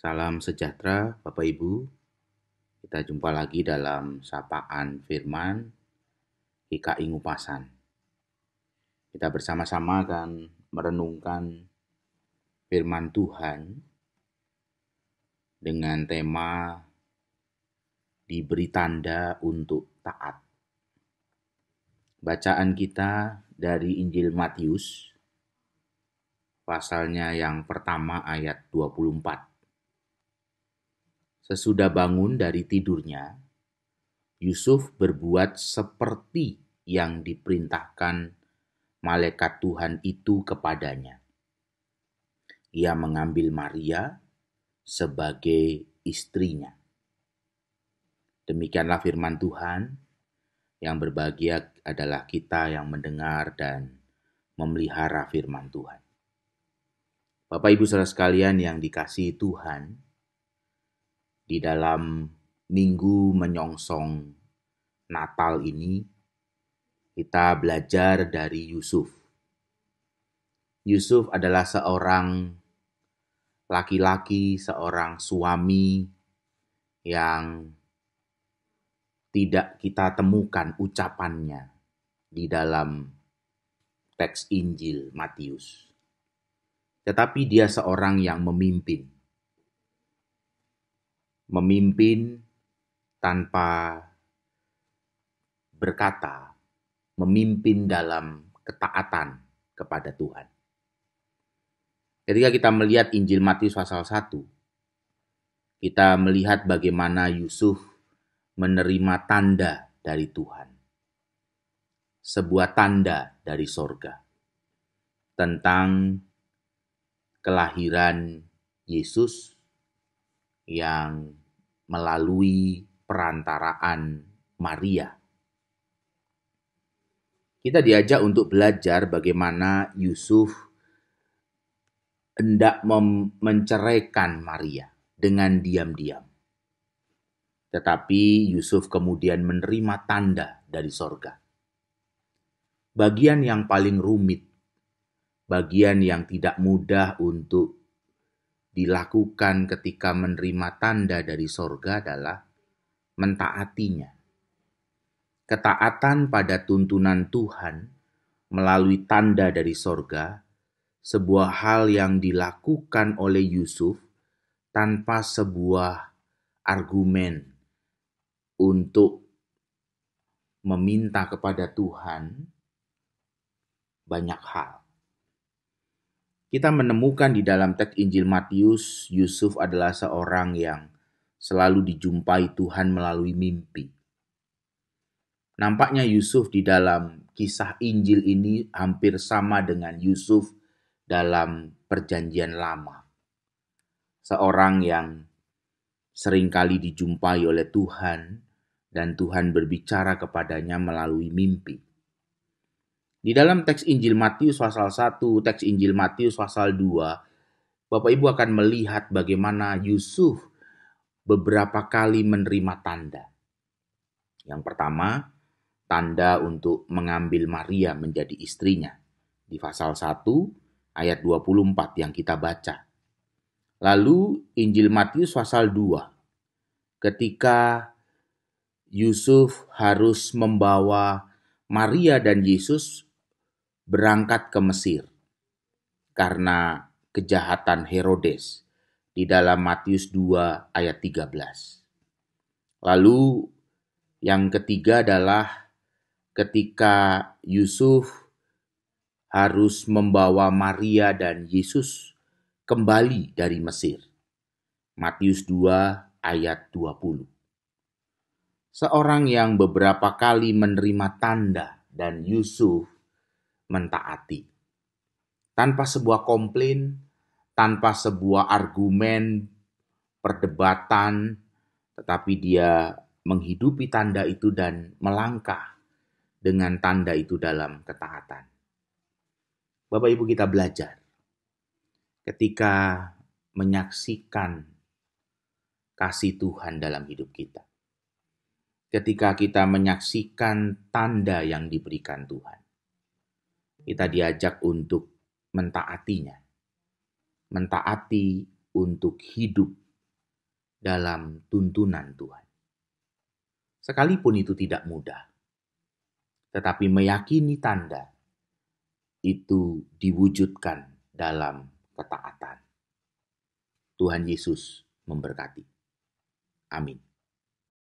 Salam sejahtera Bapak Ibu. Kita jumpa lagi dalam sapaan firman GKI Ngupasan. Kita bersama-sama akan merenungkan firman Tuhan dengan tema diberi tanda untuk taat. Bacaan kita dari Injil Matius, pasalnya yang pertama ayat 24. Sesudah bangun dari tidurnya, Yusuf berbuat seperti yang diperintahkan malaikat Tuhan itu kepadanya. Ia mengambil Maria sebagai istrinya. Demikianlah firman Tuhan. Yang berbahagia adalah kita yang mendengar dan memelihara firman Tuhan. Bapak Ibu Saudara sekalian yang dikasihi Tuhan, di dalam minggu menyongsong Natal ini, kita belajar dari Yusuf. Yusuf adalah seorang laki-laki, seorang suami yang tidak kita temukan ucapannya di dalam teks Injil Matius. Tetapi dia seorang yang memimpin. Memimpin tanpa berkata, memimpin dalam ketaatan kepada Tuhan. Ketika kita melihat Injil Matius pasal 1, kita melihat bagaimana Yusuf menerima tanda dari Tuhan. Sebuah tanda dari sorga tentang kelahiran Yesus yang melalui perantaraan Maria. Kita diajak untuk belajar bagaimana Yusuf hendak menceraikan Maria dengan diam-diam. Tetapi Yusuf kemudian menerima tanda dari sorga. Bagian yang paling rumit, bagian yang tidak mudah untuk dilakukan ketika menerima tanda dari sorga adalah mentaatinya. Ketaatan pada tuntunan Tuhan melalui tanda dari sorga, sebuah hal yang dilakukan oleh Yusuf tanpa sebuah argumen untuk meminta kepada Tuhan banyak hal. Kita menemukan di dalam teks Injil Matius, Yusuf adalah seorang yang selalu dijumpai Tuhan melalui mimpi. Nampaknya Yusuf di dalam kisah Injil ini hampir sama dengan Yusuf dalam Perjanjian Lama. Seorang yang seringkali dijumpai oleh Tuhan dan Tuhan berbicara kepadanya melalui mimpi. Di dalam teks Injil Matius pasal 1, teks Injil Matius pasal 2, Bapak Ibu akan melihat bagaimana Yusuf beberapa kali menerima tanda. Yang pertama, tanda untuk mengambil Maria menjadi istrinya. Di pasal 1 ayat 24 yang kita baca. Lalu Injil Matius pasal 2, ketika Yusuf harus membawa Maria dan Yesus berangkat ke Mesir karena kejahatan Herodes di dalam Matius 2 ayat 13. Lalu yang ketiga adalah ketika Yusuf harus membawa Maria dan Yesus kembali dari Mesir. Matius 2 ayat 20. Seorang yang beberapa kali menerima tanda dan Yusuf mentaati. Tanpa sebuah komplain, tanpa sebuah argumen, perdebatan, tetapi dia menghidupi tanda itu dan melangkah dengan tanda itu dalam ketaatan. Bapak Ibu, kita belajar ketika menyaksikan kasih Tuhan dalam hidup kita. Ketika kita menyaksikan tanda yang diberikan Tuhan, kita diajak untuk mentaatinya. Mentaati untuk hidup dalam tuntunan Tuhan. Sekalipun itu tidak mudah, tetapi meyakini tanda itu diwujudkan dalam ketaatan. Tuhan Yesus memberkati. Amin.